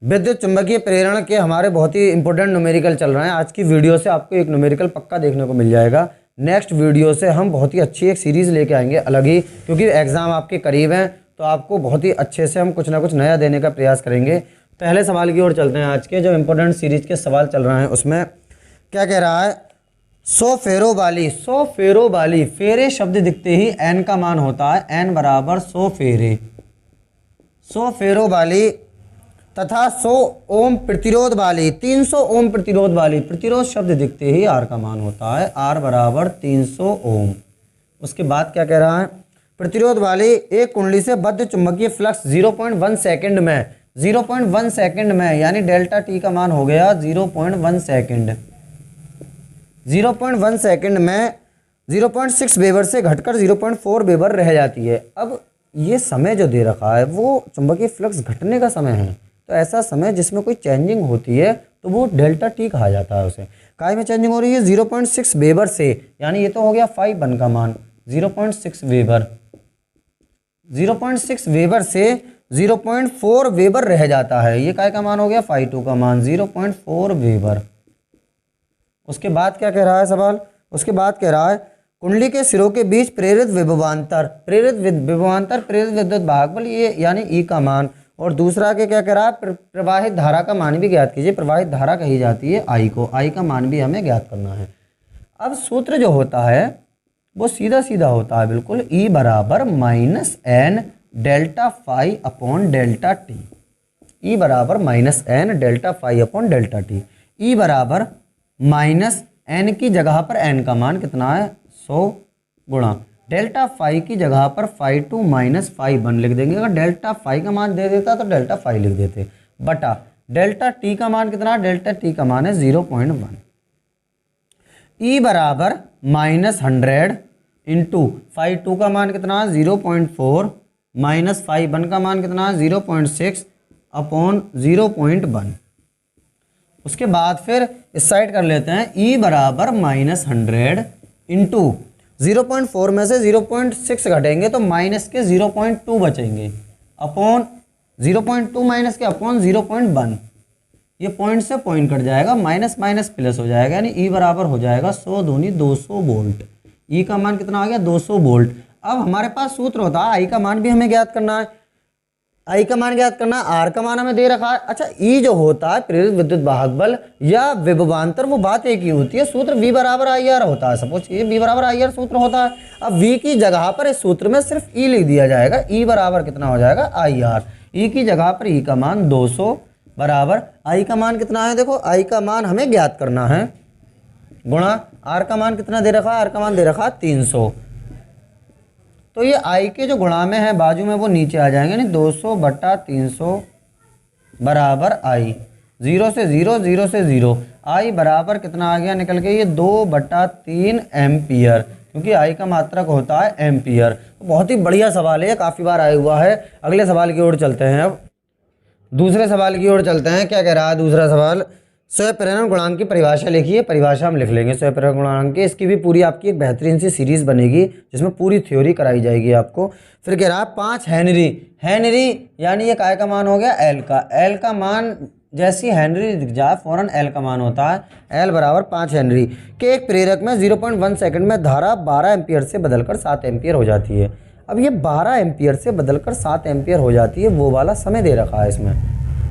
विद्युत चुंबकीय प्रेरण के हमारे बहुत ही इंपॉर्टेंट न्यूमेरिकल चल रहे हैं। आज की वीडियो से आपको एक न्यूमेरिकल पक्का देखने को मिल जाएगा। नेक्स्ट वीडियो से हम बहुत ही अच्छी एक सीरीज़ लेके आएंगे अलग ही, क्योंकि एग्ज़ाम आपके करीब हैं तो आपको बहुत ही अच्छे से हम कुछ ना कुछ नया देने का प्रयास करेंगे। पहले सवाल की ओर चलते हैं। आज के जो इंपॉर्टेंट सीरीज़ के सवाल चल रहे हैं उसमें क्या कह रहा है, 100 फेरों वाली फेरे शब्द दिखते ही एन का मान होता है एन बराबर 100 फेरे। 100 फेरों वाली तथा 100 ओम प्रतिरोध वाली 300 ओम प्रतिरोध वाली प्रतिरोध शब्द दिखते ही आर का मान होता है आर बराबर 300 ओम। उसके बाद क्या कह रहा है, प्रतिरोध वाली एक कुंडली से बद्ध चुंबकीय फ्लक्स 0.1 सेकंड में यानी डेल्टा टी का मान हो गया 0.1 सेकंड। 0.1 सेकंड में 0.6 वेबर से घटकर 0.4 वेबर रह जाती है। अब ये समय जो दे रखा है वो चुंबकीय फ्लक्स घटने का समय है, तो ऐसा समय जिसमें कोई चेंजिंग होती है तो वो डेल्टा टी कहा जाता है। उसे काय में चेंजिंग हो रही है 0.6 वेबर से, यानी ये तो हो गया फाई 1 का मान 0.6 वेबर। 0.6 वेबर से 0.4 वेबर रह जाता है, ये काय का मान हो गया फाई 2 का मान 0.4 वेबर। उसके बाद क्या कह रहा है सवाल, उसके बाद कह रहा है कुंडली के सिरों के बीच प्रेरित विभवांतर प्रेरित विद्युत भागबल ये यानी ई का मान, और दूसरा के क्या कह रहा है, प्रवाहित धारा का मान भी ज्ञात कीजिए। प्रवाहित धारा कही जाती है आई को, आई का मान भी हमें ज्ञात करना है। अब सूत्र जो होता है वो सीधा सीधा होता है बिल्कुल, ई बराबर minus N delta phi upon delta T. E बराबर minus N delta phi upon delta T. E बराबर माइनस एन की जगह पर एन का मान कितना है 100 गुणा डेल्टा फाई की जगह पर फाई 2 माइनस फाई 1 लिख देंगे। अगर डेल्टा फाई का मान दे देता तो डेल्टा फाई लिख देते, बटा डेल्टा टी का मान कितना, डेल्टा टी का मान है 0.1। ई बराबर माइनस 100 इंटू फाई 2 का मान कितना है 0.4 माइनस फाई 1 का मान कितना है 0.6 अपॉन 0.1। उसके बाद फिर इस साइड कर लेते हैं, ई बराबर माइनस 100 इंटू 0.4 में से 0.6 घटेंगे तो माइनस के 0.2 बचेंगे अपॉन 0.2 माइनस के अपॉन 0.1। ये पॉइंट से पॉइंट कट जाएगा, माइनस माइनस प्लस हो जाएगा, यानी ई बराबर हो जाएगा 100 दूनी 200 वोल्ट। ई का मान कितना आ गया 200 वोल्ट। अब हमारे पास सूत्र होता है आई का मान भी हमें ज्ञात करना है, आई का मान ज्ञात करना है, आर का मान हमें दे रखा है। अच्छा, ई जो होता है प्रेरित विद्युत वाहक बल या विभवांतर, वो बात एक ही होती है, सूत्र V बराबर आई आर होता है। सपोज ये V बराबर आई आर सूत्र होता है। अब V की जगह पर इस सूत्र में सिर्फ E लिख दिया जाएगा, E बराबर कितना हो जाएगा आई आर। E की जगह पर E का मान 200 बराबर I का मान कितना है, देखो I का मान हमें ज्ञात करना है, गुणा R का मान कितना दे रखा है, R का मान दे रखा है 300। तो ये आई के जो गुणा में है बाजू में वो नीचे आ जाएंगे, यानी 200 बटा 300 बराबर आई। 0 से 0 0 से 0 आई बराबर कितना आ गया निकल के, ये 2/3 एम्पियर, क्योंकि आई का मात्रक होता है एम्पियर। तो बहुत ही बढ़िया सवाल है, काफ़ी बार आया हुआ है। अगले सवाल की ओर चलते हैं। अब दूसरे सवाल की ओर चलते हैं। क्या कह रहा है दूसरा सवाल, स्वप्रेरण गुणांक की परिभाषा लिखिए। परिभाषा हम लिख लेंगे स्वप्रेरण गुणांक की, इसकी भी पूरी आपकी एक बेहतरीन सी सीरीज़ बनेगी जिसमें पूरी थ्योरी कराई जाएगी आपको। फिर कह रहा है 5 हेनरी यानी ये काय का मान हो गया एल का मान, जैसी हेनरी दिख जाए फौरन एल का मान होता है, एल बराबर 5 हेनरी के एक प्रेरक में 0.1 सेकंड में धारा 12 एम्पियर से बदलकर 7 एम्पियर हो जाती है। अब ये 12 एम्पियर से बदलकर 7 एम्पियर हो जाती है, वो वाला समय दे रखा है इसमें।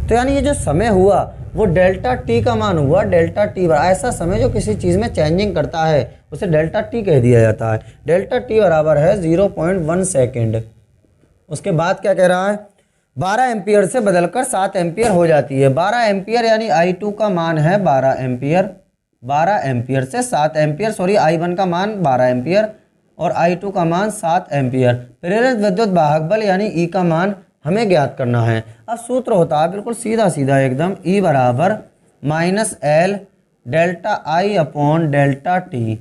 तो यानी ये जो समय हुआ वो डेल्टा टी का मान हुआ, डेल्टा टी ऐसा समय जो किसी चीज़ में चेंजिंग करता है उसे डेल्टा टी कह दिया जाता है। डेल्टा टी बराबर है 0.1 सेकेंड। उसके बाद क्या कह रहा है, 12 एम्पियर से बदलकर 7 एम्पियर हो जाती है। 12 एम्पियर यानी I2 का मान है 12 एम्पियर, 12 एम्पियर से 7 एम्पियर, सॉरी I1 का मान 12 एम्पियर और I2 का मान 7 एम्पियर। प्रेरित विद्युत वाहक बल यानी ई का मान हमें ज्ञात करना है। अब सूत्र होता है बिल्कुल सीधा सीधा एकदम, ई बराबर माइनस एल डेल्टा आई अपॉन डेल्टा टी।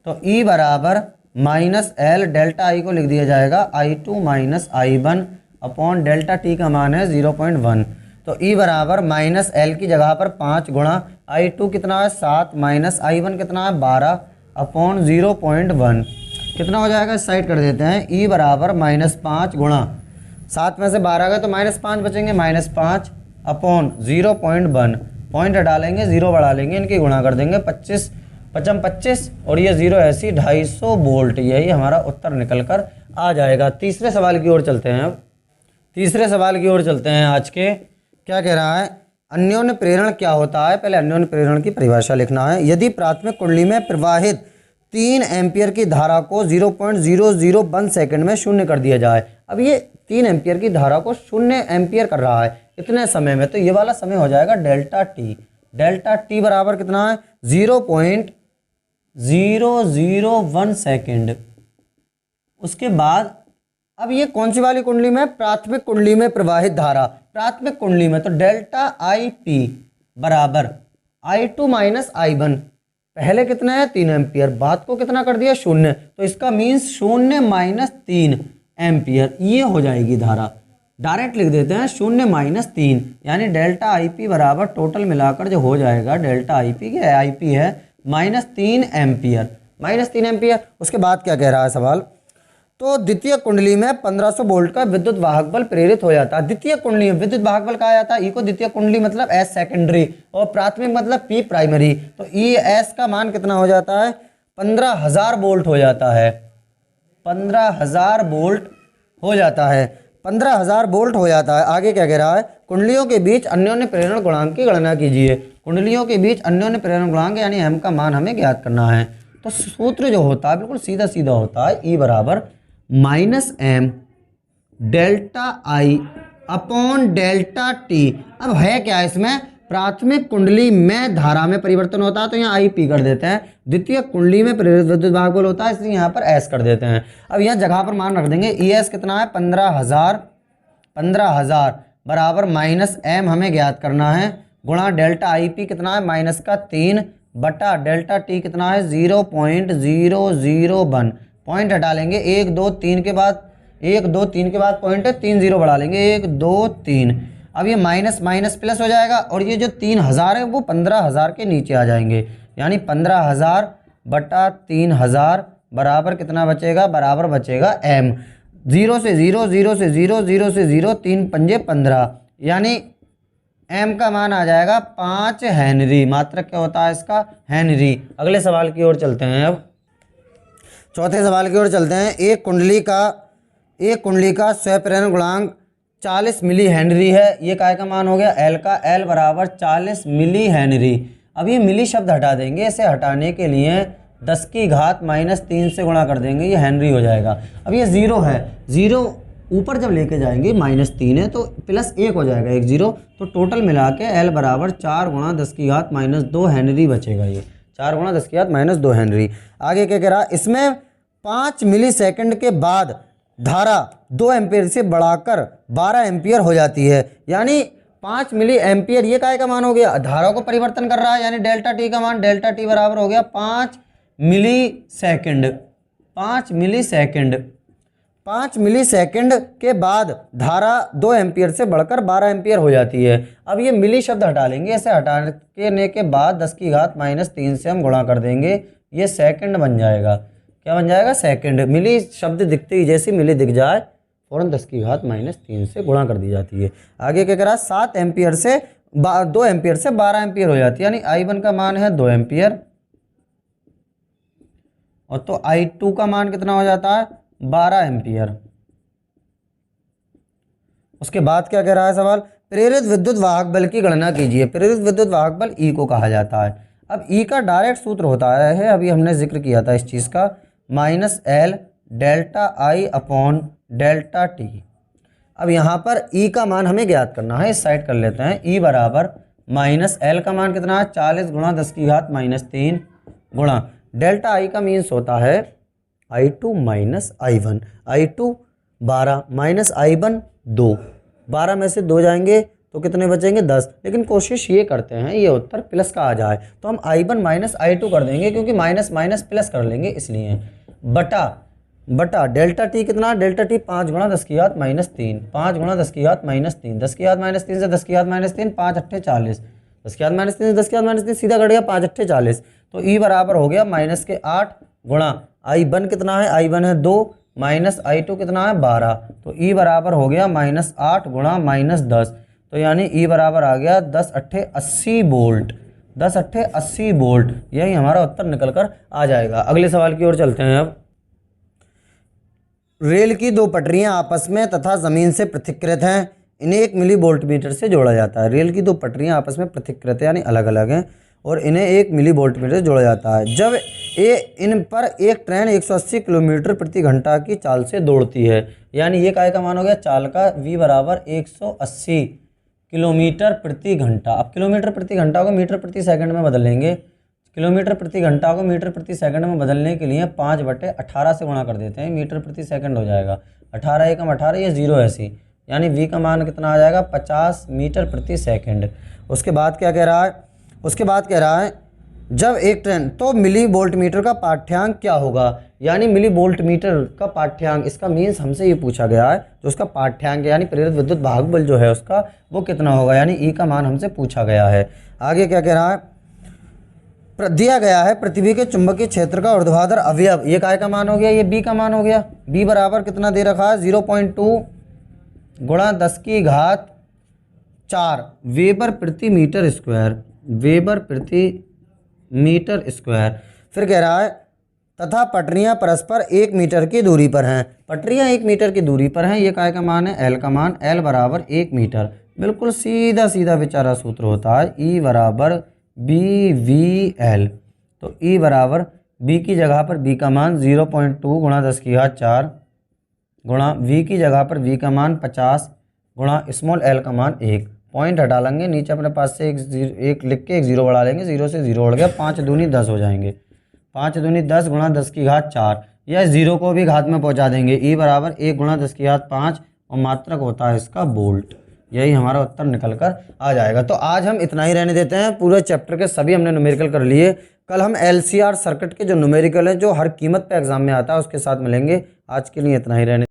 तो ई बराबर माइनस एल डेल्टा आई को लिख दिया जाएगा I2 minus I1 upon delta T का मान है 0.1। तो ई बराबर माइनस एल की जगह पर 5 गुणा I2 कितना है 7 माइनस I1 कितना है 12 अपॉन 0.1 कितना हो जाएगा, इस साइड कर देते हैं। ई बराबर -5 गुणा 7 में से 12 गए तो -5 बचेंगे, -5 अपॉन 0.1, पॉइंट हटा लेंगे, 0 बढ़ा लेंगे, इनकी गुणा कर देंगे 25 पचम 25 और ये 0 ऐसी 250 वोल्ट, यही हमारा उत्तर निकल कर आ जाएगा। तीसरे सवाल की ओर चलते हैं। अब तीसरे सवाल की ओर चलते हैं आज के। क्या कह रहा है, अन्योन्य प्रेरण क्या होता है। पहले अन्योन्य प्रेरण की परिभाषा लिखना है। यदि प्राथमिक कुंडली में प्रवाहित 3 एम्पियर की धारा को 0.001 सेकंड में शून्य कर दिया जाए। अब ये 3 एम्पियर की धारा को 0 एम्पियर कर रहा है इतने समय में, तो ये वाला समय हो जाएगा डेल्टा टी। डेल्टा टी बराबर कितना है, 0.001 सेकेंड। उसके बाद अब ये कौन सी वाली कुंडली में, प्राथमिक कुंडली में प्रवाहित धारा, प्राथमिक कुंडली में, तो डेल्टा आई पी बराबर I2 माइनस I1। पहले कितना है 3 एम्पियर, बाद को कितना कर दिया 0, तो इसका मीन्स 0 माइनस 3 एम्पियर, ये हो जाएगी धारा। डायरेक्ट लिख देते हैं 0 माइनस 3, यानी डेल्टा आई पी बराबर टोटल मिलाकर जो हो जाएगा डेल्टा आई पी के आई पी है -3 एम्पियर, -3 एम्पियर। उसके बाद क्या कह रहा है सवाल, तो द्वितीय कुंडली में 1500 वोल्ट का विद्युत वाहक बल प्रेरित हो जाता है। द्वितीय कुंडली में विद्युत वाहक बल कहा जाता है। ई को द्वितीय कुंडली मतलब एस सेकेंडरी और प्राथमिक मतलब पी प्राइमरी, तो ई एस का मान कितना हो जाता है 15,000 वोल्ट हो जाता है, 15,000 वोल्ट हो जाता है, 15,000 वोल्ट हो जाता है। आगे क्या कह रहा है, कुंडलियों के बीच अन्योन्य प्रेरण गुणांक की गणना कीजिए। कुंडलियों के बीच अन्योन्य प्रेरण गुणांक यानी एम का मान हमें ज्ञात करना है। तो सूत्र जो होता है बिल्कुल सीधा सीधा होता है, ई बराबर -m डेल्टा आई अपॉन डेल्टा टी। अब है क्या इसमें, प्राथमिक कुंडली में धारा में परिवर्तन होता है तो यहाँ आई पी कर देते हैं, द्वितीय कुंडली में प्रेरित विद्युत वाहक बल होता है इसलिए यहाँ पर एस कर देते हैं। अब यहाँ जगह पर मान रख देंगे, ई एस कितना है 15,000 बराबर -m हमें ज्ञात करना है, गुणा डेल्टा आई पी कितना है -3 बटा डेल्टा टी कितना है 0.001, पॉइंट हटा लेंगे 1 2 3 के बाद 1 2 3 के बाद पॉइंट है 3 0 बढ़ा लेंगे 1 2 3। अब ये माइनस माइनस प्लस हो जाएगा और ये जो 3,000 है वो 15,000 के नीचे आ जाएंगे, यानी 15,000 बटा 3,000 बराबर कितना बचेगा, बराबर बचेगा m। 0 से 0 0 से 0 0 से 0 3 पंजे 15, यानी m का मान आ जाएगा 5 हेनरी। मात्रक क्या होता है इसका, हेनरी। अगले सवाल की ओर चलते हैं। अब चौथे सवाल की ओर चलते हैं। एक कुंडली का स्वप्रेरण गुणांक 40 मिली हेनरी है। ये काय का मान हो गया, एल का, एल बराबर 40 मिली हेनरी। अब ये मिली शब्द हटा देंगे, इसे हटाने के लिए 10 की घात -3 से गुणा कर देंगे, ये हेनरी हो जाएगा। अब ये 0 है, 0 ऊपर जब लेके जाएंगे -3 है तो +1 हो जाएगा, 1 0, तो टोटल मिला के एल बराबर 4 गुणा 10 की घात -2 हेनरी बचेगा। ये 4 गुणा 10 की घात -2 हेनरी। आगे क्या कह रहा, इसमें 5 मिली सेकेंड के बाद धारा 2 एम्पियर से बढ़ाकर 12 एम्पियर हो जाती है, यानी 5 मिली एम्पियर ये काय का मान हो गया, धारा को परिवर्तन कर रहा है, यानी डेल्टा टी का मान, डेल्टा टी बराबर हो गया 5 मिली सेकेंड। 5 मिली सेकेंड, 5 मिली सेकेंड के बाद धारा 2 एम्पियर से बढ़कर 12 एम्पियर हो जाती है। अब ये मिली शब्द हटा लेंगे, ऐसे हटाने के बाद 10 की घात -3 से हम गुणा कर देंगे, ये सेकंड बन जाएगा। क्या बन जाएगा, सेकंड। मिली शब्द दिखते ही जैसी मिली दिख जाए फौरन 10 की घात -3 से गुणा कर दी जाती है। आगे क्या करा, 7 एम्पियर से 2 एम्पियर से 12 एम्पियर हो जाती है, यानी I1 का मान है 2 एम्पियर और तो I2 का मान कितना हो जाता है 12 एम्पियर। उसके बाद क्या कह रहा है सवाल, प्रेरित विद्युत वाहक बल की गणना कीजिए। प्रेरित विद्युत वाहक बल ई को कहा जाता है। अब ई का डायरेक्ट सूत्र होता है, अभी हमने जिक्र किया था इस चीज़ का, -L डेल्टा आई अपॉन डेल्टा टी। अब यहाँ पर ई का मान हमें ज्ञात करना है, इस साइड कर लेते हैं। ई बराबर -L का मान कितना है 40 गुणा 10 की घात -3 गुणा डेल्टा आई का मीन्स होता है I2 minus I1, I2 12 minus I1 2, 12 में से 2 जाएंगे तो कितने बचेंगे 10। लेकिन कोशिश ये करते हैं ये उत्तर प्लस का आ जाए, तो हम I1 माइनस I2 कर देंगे, क्योंकि माइनस माइनस प्लस कर लेंगे इसलिए। बटा डेल्टा टी कितना, डेल्टा टी 5 गुणा 10 की घात -3, 5 गुणा 10 की घात -3, 10 की घात -3 से 10 की घात -3, 5 8 40, 10 की घात -3 से 10 की घात -3 सीधा कट गया 5 8 40, तो ई बराबर हो गया -8 गुणा I1 कितना है, I1 है 2 माइनस I2 कितना है 12, तो ई बराबर हो गया -8 गुणा -10। तो यानी ई बराबर आ गया 10 अट्ठे 80 वोल्ट, 10 अट्ठे 80 वोल्ट। यही हमारा उत्तर निकल कर आ जाएगा। अगले सवाल की ओर चलते हैं अब। रेल की दो पटरियां आपस में तथा ज़मीन से पृथक्कृत हैं, इन्हें 1 मिली वोल्ट मीटर से जोड़ा जाता है। रेल की दो पटरियां आपस में पृथक्कृत यानी अलग अलग हैं और इन्हें 1 मिली वोल्ट मीटर से जोड़ा जाता है। जब इन पर एक ट्रेन 180 किलोमीटर प्रति घंटा की चाल से दौड़ती है, यानी ये काय का मान हो गया, चाल का, v बराबर 180 किलोमीटर प्रति घंटा। अब किलोमीटर प्रति घंटा को मीटर प्रति सेकंड में बदल लेंगे। किलोमीटर प्रति घंटा को मीटर प्रति सेकंड में बदलने के लिए 5/18 से गुणा कर देते हैं, मीटर प्रति सेकंड हो जाएगा। 18 एकम 18, ये 0 ऐसी, यानी v का मान कितना आ जाएगा, 50 मीटर प्रति सेकंड। उसके बाद क्या कह रहा है, उसके बाद कह रहा है जब एक ट्रेन, तो मिली वोल्ट मीटर का पाठ्यांक क्या होगा, यानी मिली वोल्ट मीटर का पाठ्यांक, इसका मीन्स हमसे ये पूछा गया है जो उसका पाठ्यांक है, यानी प्रेरित विद्युत भागबल जो है उसका वो कितना होगा, यानी ई का मान हमसे पूछा गया है। आगे क्या कह रहा है, दिया गया है पृथ्वी के चुंबकीय क्षेत्र का ऊर्ध्वाधर अवयव, ये काय का मान हो गया, ये बी का मान हो गया। बी बराबर कितना दे रखा है, 0.2 गुणा 10⁴ वेबर प्रति मीटर स्क्वायर, वेबर प्रति मीटर स्क्वायर। फिर कह रहा है तथा पटरियां परस्पर 1 मीटर की दूरी पर हैं, पटरियां 1 मीटर की दूरी पर हैं, ये काय का मान है, एल का मान, एल बराबर 1 मीटर। बिल्कुल सीधा सीधा बेचारा सूत्र होता है, ई बराबर BVL। तो ई बराबर बी की जगह पर बी का मान 0.2 गुणा 10⁴ गुणा वी की जगह पर वी का मान 50 गुणा स्मॉल एल का मान 1। पॉइंट हटा लेंगे, नीचे अपने पास से एक लिख के एक 0 बढ़ा लेंगे, 0 से 0 उड़ गया, 5 दूनी 10 हो जाएंगे, 5 दूनी 10 गुणा 10⁴ या 0 को भी घात में पहुंचा देंगे। ई बराबर 1 गुणा 10⁵ और मात्रक होता है इसका वोल्ट। यही हमारा उत्तर निकल कर आ जाएगा। तो आज हम इतना ही रहने देते हैं, पूरे चैप्टर के सभी हमने न्यूमेरिकल कर लिए। कल हम LCR सर्किट के जो न्यूमेरिकल है जो हर कीमत पे एग्जाम में आता है उसके साथ मिलेंगे। आज के लिए इतना ही रहने